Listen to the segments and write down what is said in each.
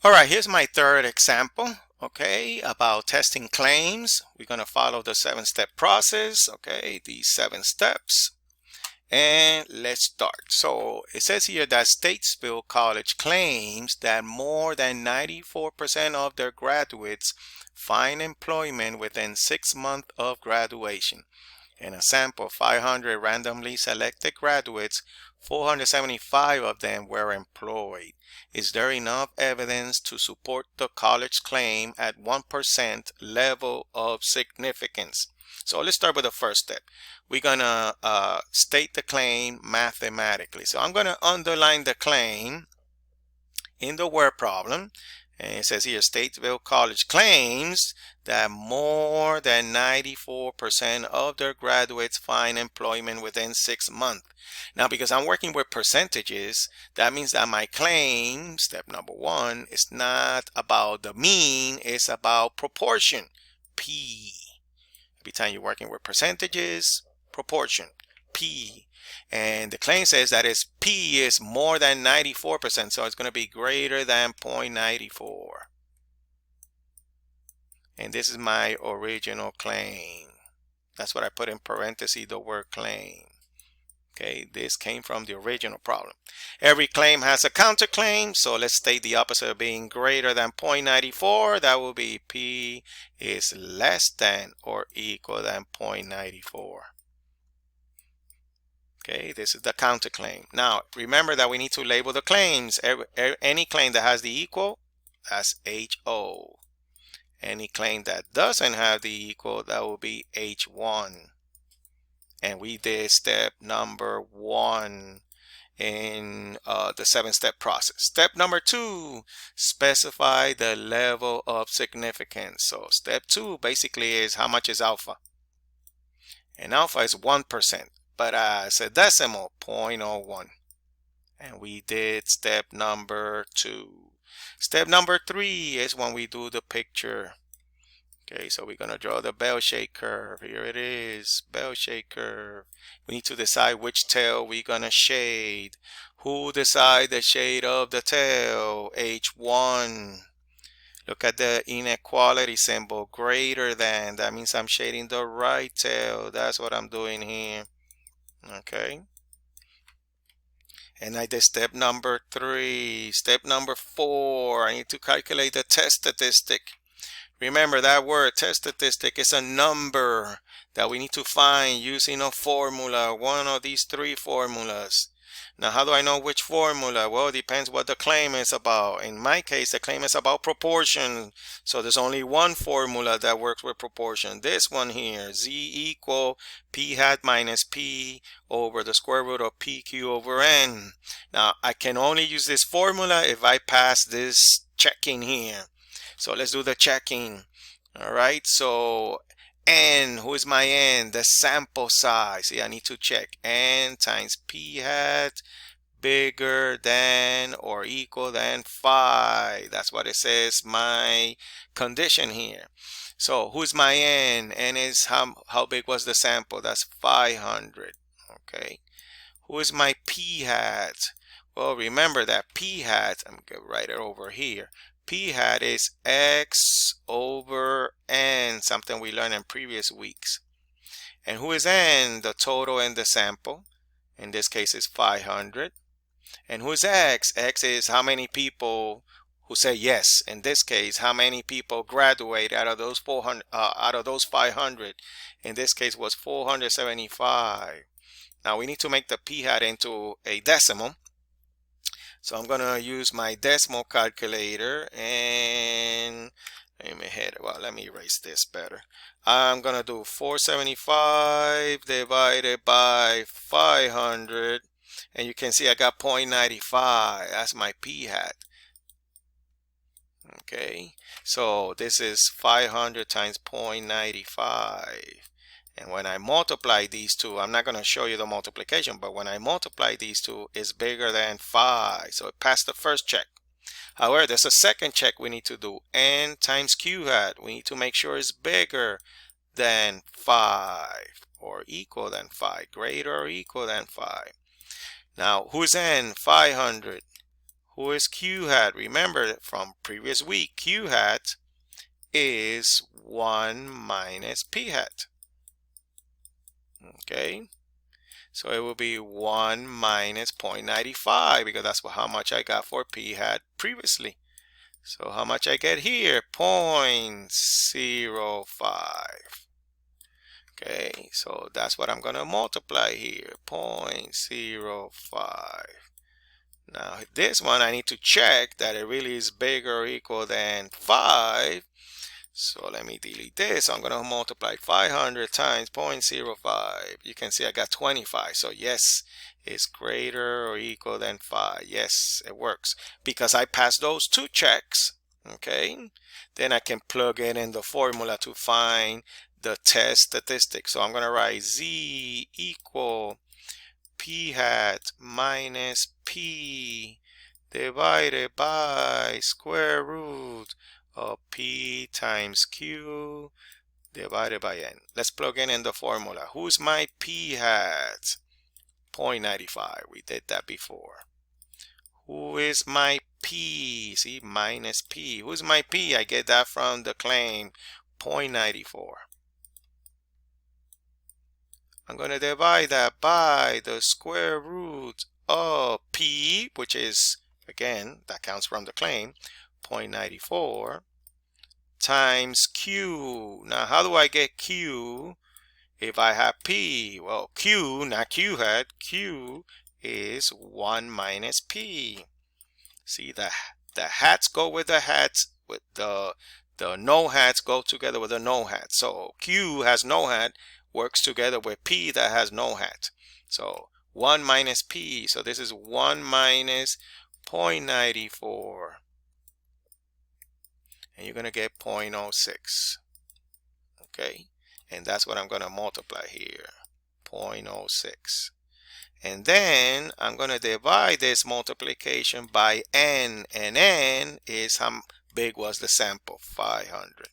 All right, here's my third example, okay, about testing claims. We're going to follow the 7-step process, okay, these 7 steps. And let's start. So it says here that Statesville College claims that more than 94% of their graduates find employment within 6 months of graduation. In a sample of 500 randomly selected graduates, 475 of them were employed. Is there enough evidence to support the college claim at 1% level of significance? So let's start with the first step. We're going to state the claim mathematically. So I'm going to underline the claim in the word problem. And it says here, Statesville College claims that more than 94% of their graduates find employment within 6 months. Now, because I'm working with percentages, that means that my claim, step number 1, is not about the mean, it's about proportion, P. Every time you're working with percentages, proportion, P. And the claim says that P is more than 94%, so it's going to be greater than 0.94. And this is my original claim. That's what I put in parentheses, the word claim. Okay, this came from the original problem. Every claim has a counterclaim, so let's state the opposite of being greater than 0.94. That will be P is less than or equal than 0.94. Okay, this is the counterclaim. Now, remember that we need to label the claims. Any claim that has the equal, that's HO. Any claim that doesn't have the equal, that will be H1. And we did step number 1 in the 7-step process. Step number 2, specify the level of significance. So step 2 basically is how much is alpha. And alpha is 1%. But as a decimal, 0.01. And we did step number 2. Step number 3 is when we do the picture. Okay, so we're going to draw the bell-shaped curve. Here it is, bell-shaped curve. We need to decide which tail we're going to shade. Who decide the shade of the tail? H1. Look at the inequality symbol, greater than. That means I'm shading the right tail. That's what I'm doing here. Okay. And I did step number 3. Step number 4, I need to calculate the test statistic. Remember that word, test statistic, is a number that we need to find using a formula, one of these 3 formulas. Now, how do I know which formula? Well, it depends what the claim is about. In my case, the claim is about proportion. So there's only one formula that works with proportion. This one here, Z equal P hat minus P over the square root of PQ over N. Now, I can only use this formula if I pass this checking here. So let's do the checking. All right, so N, who is my N? The sample size. See, I need to check N times P hat bigger than or equal than 5. That's what it says, my condition here. So who's my N? N is how big was the sample? That's 500. Okay. Who is my P hat? Well, remember that P hat, I'm going to write it over here. P hat is X over N, something we learned in previous weeks. And who is N? The total in the sample. In this case, is 500. And who is X? X is how many people who say yes. In this case, how many people graduate out of those 400, out of those 500. In this case, was 475. Now we need to make the P hat into a decimal. So I'm going to use my decimal calculator and let me erase this better. I'm going to do 475 divided by 500. And you can see I got 0.95. That's my P hat. Okay. So this is 500 times 0.95. And when I multiply these two, I'm not going to show you the multiplication, but when I multiply these two, it's bigger than 5. So it passed the first check. However, there's a second check we need to do. N times Q hat. We need to make sure it's bigger than 5 or equal than 5. Greater or equal than 5. Now, who's N? 500. Who is Q hat? Remember from previous week, Q hat is 1 minus P hat. Okay, so it will be 1 minus 0.95 because that's how much I got for P hat previously. So how much I get here? 0.05. Okay, so that's what I'm going to multiply here, 0.05. Now this one I need to check that it really is bigger or equal than 5. So let me delete this. I'm going to multiply 500 times 0.05. You can see I got 25. So yes, it's greater or equal than 5. Yes, it works because I passed those two checks. Okay, then I can plug it in the formula to find the test statistic. So I'm going to write Z equal P hat minus P divided by square root of P times Q divided by N. Let's plug in the formula. Who's my P hat? 0.95. We did that before. Who is my P? See, minus P. Who's my P? I get that from the claim, 0.94. I'm going to divide that by the square root of P, which is, again, that counts from the claim, 0.94, times Q. Now, how do I get Q if I have P? Well, Q, not Q hat, Q is 1 minus P. See, the hats go with the hats, with the no hats go together with the no hat. So Q has no hat, works together with P that has no hat. So 1 minus P. So this is 1 minus 0.94. And you're going to get 0.06. Okay. And that's what I'm going to multiply here. 0.06. And then I'm going to divide this multiplication by N. And N is how big was the sample? 500.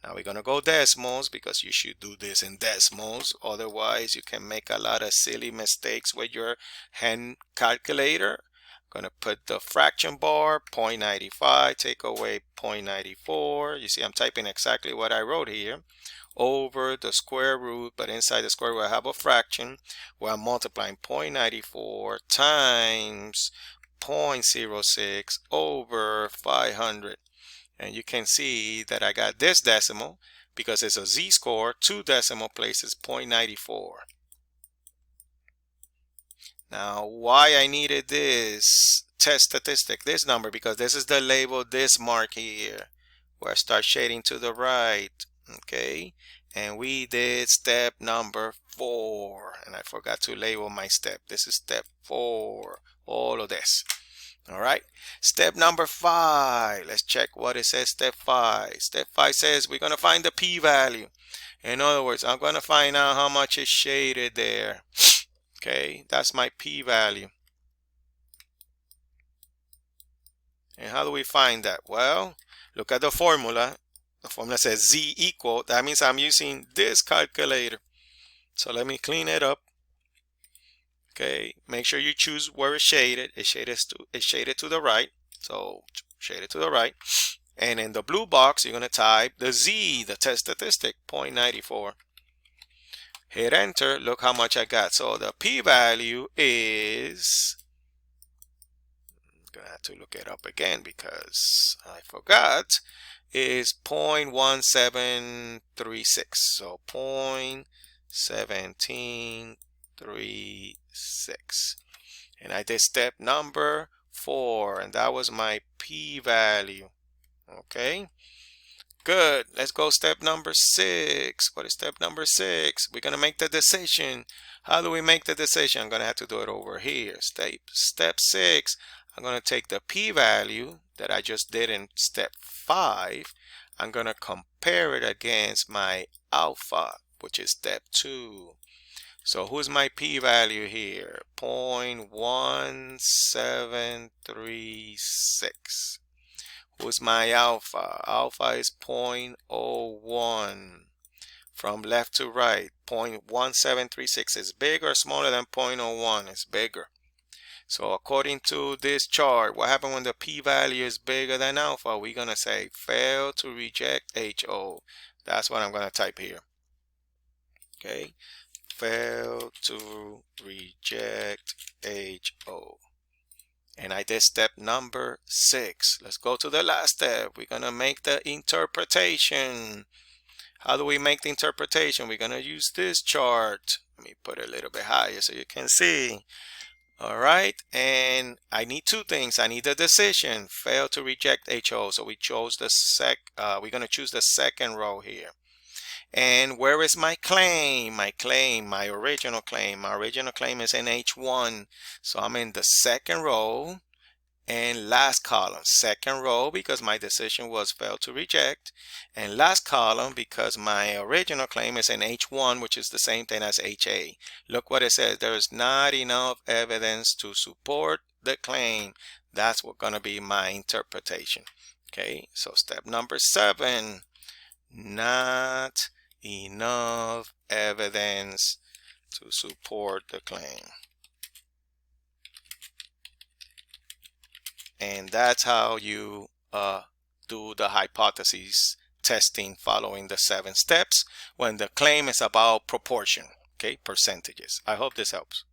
Now we're going to go decimals because you should do this in decimals. Otherwise, you can make a lot of silly mistakes with your hand calculator. I'm going to put the fraction bar, 0.95, take away 0.94. You see, I'm typing exactly what I wrote here. Over the square root, but inside the square root I have a fraction where I'm multiplying 0.94 times 0.06 over 500. And you can see that I got this decimal because it's a z-score, 2 decimal places, 0.94. Now, why I needed this test statistic, this number, because this is the label, this mark here, where I start shading to the right, okay? And we did step number 4, and I forgot to label my step. This is step 4, all of this. All right, step number 5. Let's check what it says. Step 5. Step 5 says we're going to find the p-value. In other words, I'm going to find out how much is shaded there. Okay, that's my p-value. And how do we find that? Well, look at the formula. The formula says Z equal. That means I'm using this calculator. So let me clean it up. Okay, make sure you choose where it's shaded. It's shaded to the right. So shaded to the right. And in the blue box, you're going to type the Z, the test statistic, 0.94. Hit enter. Look how much I got. So the p-value is, I'm going to have to look it up again because I forgot, is 0.1736. So 0.1736. And I did step number 4, and that was my p-value. Okay, good. Let's go step number 6. What is step number 6? We're gonna make the decision. How do we make the decision? I'm gonna have to do it over here. Step 6. I'm gonna take the p-value that I just did in step 5. I'm gonna compare it against my alpha, which is step 2. So who's my p-value here? 0.1736. Who's my alpha? Alpha is 0.01. From left to right, 0.1736 is bigger or smaller than 0.01? It's bigger. So according to this chart, what happens when the p-value is bigger than alpha? We're going to say fail to reject HO. That's what I'm going to type here. Okay, fail to reject HO. And I did step number 6. Let's go to the last step. We're going to make the interpretation. How do we make the interpretation? We're going to use this chart. Let me put it a little bit higher so you can see. All right, and I need two things. I need the decision, fail to reject HO. So we chose the we're going to choose the second row here. And where is my claim? My original claim. My original claim is in H1. So I'm in the second row and last column. Second row because my decision was failed to reject. And last column because my original claim is in H1, which is the same thing as HA. Look what it says. There is not enough evidence to support the claim. That's what's going to be my interpretation. Okay, so step number 7. Not enough evidence to support the claim. And that's how you do the hypothesis testing following the 7 steps when the claim is about proportion, okay, percentages. I hope this helps.